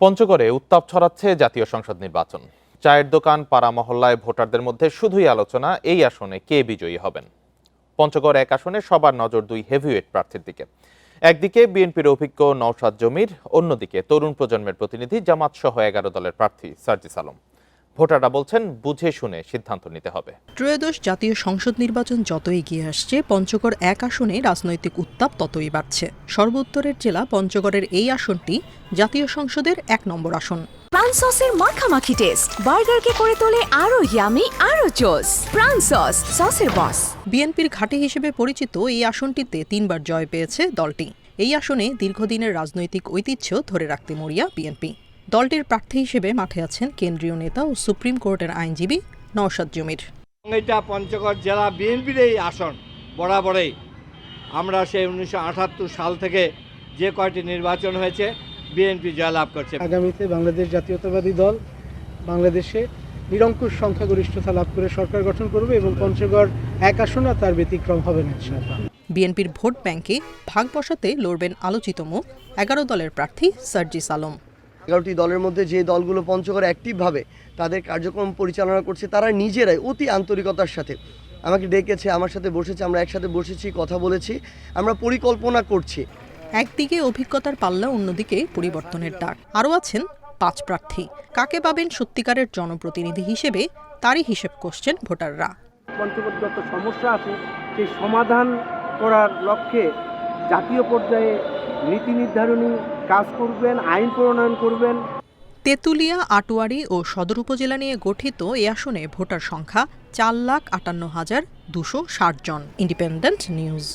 পঞ্চগড়ে উত্তাপ ছড়াচ্ছে জাতীয় সংসদ নির্বাচন। চায়ের দোকান, পাড়া মহল্লায় ভোটারদের মধ্যে শুধুই আলোচনা এই আসনে কে বিজয়ী হবেন। পঞ্চগড় এক আসনে সবার নজর দুই হেভিওয়েট প্রার্থীর দিকে। একদিকে বিএনপির অভিজ্ঞ নওশাদ জমির, অন্যদিকে তরুণ প্রজন্মের প্রতিনিধি জামাত সহ 11 দলের প্রার্থী সার্জিস আলম। ভোটাররা বলছেন বুঝে শুনে সিদ্ধান্ত নিতে হবে। ত্রয়োদশ জাতীয় সংসদ নির্বাচন যত এগিয়ে আসছে, পঞ্চগড় এক আসনে রাজনৈতিক উত্তাপ ততই বাড়ছে। সর্বোত্তরের জেলা পঞ্চগড়ের এই আসনটি জাতীয় সংসদের 1 নম্বর আসন। প্রাণ সসের মাখামাখি টেস্ট বার্গারকে করে তোলে আরো ইয়ামি, আরো জোস। প্রাণ সস, সসের বস। বিএনপির ঘাঁটি হিসেবে পরিচিত এই আসনটিতে 3 বার জয় পেয়েছে দলটি। এই আসনে দীর্ঘদিনের রাজনৈতিক ঐতিহ্য ধরে রাখতে মরিয়া বিএনপি। দলটির প্রার্থী হিসেবে মাঠে আছেন কেন্দ্রীয় নেতা ও সুপ্রিম কোর্টের আইনজীবী নওশাদ জমির। এটা পঞ্চগড় জেলা বিএনপির এই আসন বরাবরই আমরা সেই 1978 সাল থেকে যে কয়টি নির্বাচন হয়েছে বিএনপি জয়লাভ করছে। আগামীতে বাংলাদেশ জাতীয়তাবাদী দল বাংলাদেশে নিরঙ্কুশ সংখ্যাগরিষ্ঠতা লাভ করে সরকার গঠন করবে এবং পঞ্চগড় এক আসন তার ব্যতিক্রম হবে না ইনশাআল্লাহ। বিএনপির ভোট ব্যাংকে ভাগ বসাতে লড়বেন আলোচিত মুখ 11 দলের প্রার্থী সার্জিস আলম। 11টি দলের মধ্যে যে দলগুলো পঞ্চগড়ে অ্যাক্টিভভাবে তাদের কার্যক্রম পরিচালনা করছে, তারা নিজেরাই অতি আন্তরিকতার সাথে আমাকে ডেকেছে, আমার সাথে বসেছে, আমরা একসাথে বসেছি, কথা বলেছি, আমরা পরিকল্পনা করছি। একদিকে অভিজ্ঞতার পাল্লা, অন্যদিকে পরিবর্তনের ডাক। আরও আছেন 5 প্রার্থী। কাকে পাবেন সত্যিকারের জনপ্রতিনিধি হিসেবে, তারই হিসেব করছেন ভোটাররা। পঞ্চগড় যত সমস্যা আছে সেই সমাধান করার লক্ষ্যে জাতীয় পর্যায়ে নীতি নির্ধারণী কাজ করবেন, আইন প্রণয়ন করবেন। তেঁতুলিয়া, আটোয়ারী ও সদর উপজেলা নিয়ে গঠিত এ আসনে ভোটার সংখ্যা 4,58,260 জন। Independent news.